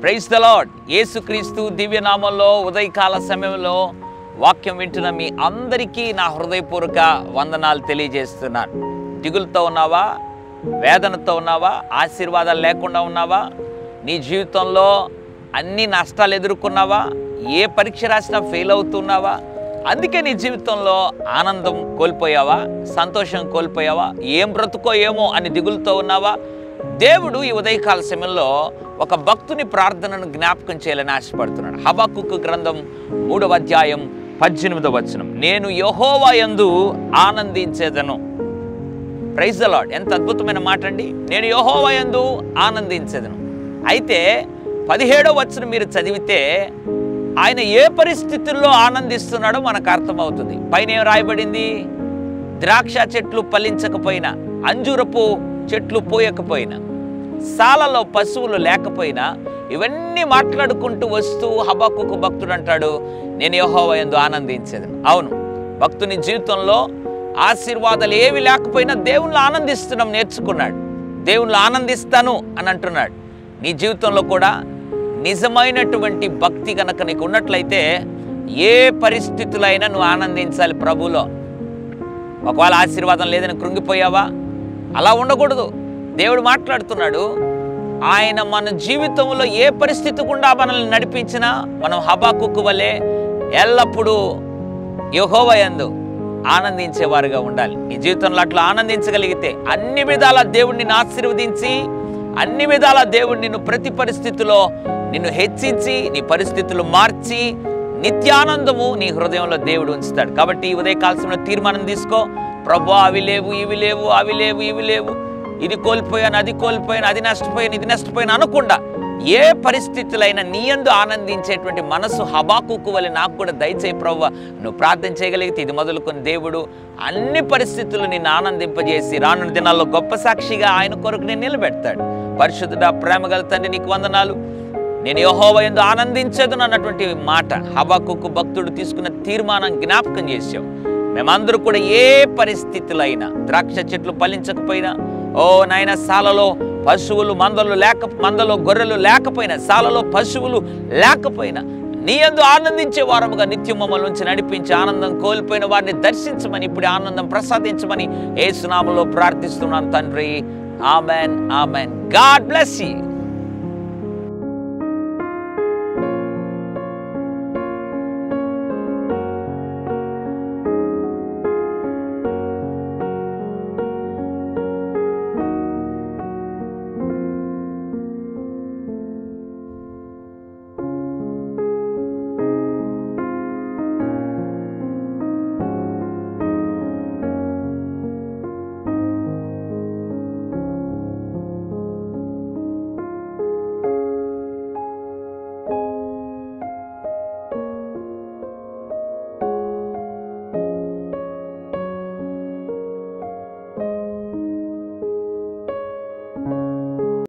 Praise the lord. యేసుక్రీస్తు దివ్యనామంలో ఉదయకాల సమయంలో వాక్యం వింటున్న మీ అందరికీ నా హృదయపూర్వక వందనాలు తెలియజేస్తున్నాను. దిగులుతో ఉన్నావా? వేదనతో ఉన్నావా? ఆశీర్వాదాలు లేకుండా ఉన్నావా? నీ జీవితంలో అన్ని నష్టాలు ఎదుర్కొన్నావా? ఏ పరీక్ష రాసినా ఫెయిల్ అవుతున్నావా? అందుకే నీ జీవితంలో ఆనందం కోల్పోయావా? సంతోషం కోల్పోయావా? ఏం బ్రతుకో ఏమో అని దిగులుతో ఉన్నావా? దేవుడు ఈ ఉదయకాల సమయంలో ఒక భక్తుని ప్రార్థనను జ్ఞాపకం చేయాలని ఆశపడుతున్నాడు. హబక్కూకు గ్రంథం 3వ అధ్యాయం 18వ వచనం, నేను యెహోవా యందు ఆనందించేదను. Praise the lord. ఎంత అద్భుతమైన మాట అండి. నేను యెహోవా యందు ఆనందించేదను. అయితే 17వ వచనం మీరు చదివితే ఆయన ఏ పరిస్థితుల్లో ఆనందిస్తున్నాడో మనకు అర్థమవుతుంది. పైన ఏం రాయబడింది? ద్రాక్ష చెట్లు ఫలించకపోయినా, అంజూరపు చెట్లు పోయకపోయినా, సాలలో పశువులు లేకపోయినా, ఇవన్నీ మాట్లాడుకుంటూ వస్తూ హబక్కూకు భక్తుడు అంటాడు, నేను యెహోవా యందు ఆనందించేదను. అవును, భక్తుని జీవితంలో ఆశీర్వాదాలు ఏవి లేకపోయినా దేవుళ్ళు ఆనందిస్తున్నాం నేర్చుకున్నాడు. దేవుళ్ళు ఆనందిస్తాను అని అంటున్నాడు. నీ జీవితంలో కూడా నిజమైనటువంటి భక్తి కనుక నీకు ఉన్నట్లయితే ఏ పరిస్థితులైనా నువ్వు ఆనందించాలి ప్రభువులో. ఒకవేళ ఆశీర్వాదం లేదని కృంగిపోయావా? అలా ఉండకూడదు. దేవుడు మాట్లాడుతున్నాడు. ఆయన మన జీవితంలో ఏ పరిస్థితి గుండా మనల్ని నడిపించినా మనం హబక్కూకు వలె ఎల్లప్పుడూ యెహోవా యందు ఆనందించేవారుగా ఉండాలి. నీ జీవితంలో అట్లా ఆనందించగలిగితే అన్ని విధాల దేవుడిని ఆశీర్వదించి, అన్ని విధాల దేవుడు నిన్ను ప్రతి పరిస్థితిలో నిన్ను హెచ్చించి, నీ పరిస్థితులు మార్చి నిత్యానందము నీ హృదయంలో దేవుడు ఉంచుతాడు. కాబట్టి ఈ ఉదయకాల సమయంలో తీర్మానం తీసుకో. ప్రభువా, అవి లేవు, ఇవి లేవు, అవి లేవు, ఇవి లేవు, ఇది కోల్పోయాను, అది కోల్పోయాను, అది నష్టపోయాను, ఇది నష్టపోయాను అనకుండా ఏ పరిస్థితులైనా నీ యందు ఆనందించేటువంటి మనసు హబక్కూకు వలె నాకు కూడా దయచేయి ప్రభువా. నువ్వు ప్రార్థన చేయగలిగితే ఇది మొదలుకొని దేవుడు అన్ని పరిస్థితులు నిన్ను ఆనందింపజేసి రానున్న దినాల్లో గొప్ప సాక్షిగా ఆయన కొరకు నేను నిలబెడతాడు. పరిశుద్ధుడా, ప్రేమగల తండ్రి, నీకు వందనాలు. నేను యెహోవా యందు ఆనందించదును అన్నటువంటి మాట హబక్కూకు భక్తుడు తీసుకున్న తీర్మానం జ్ఞాపకం చేసావు. మేమందరూ కూడా ఏ పరిస్థితులైనా, ద్రాక్ష చెట్లు ఫలించకపోయినా, ఓ నాయన సాలలో పశువులు మందలో గొర్రెలు లేకపోయినా, సాలలో పశువులు లేకపోయినా నీ యందు ఆనందించే వారముగా నిత్యం మమ్మల్ని నుంచి నడిపించి ఆనందం కోల్పోయిన వారిని దర్శించమని, ఇప్పుడు ఆనందం ప్రసాదించమని యేసు నామములో ప్రార్థిస్తున్నాను తండ్రి. Amen, amen. God bless you.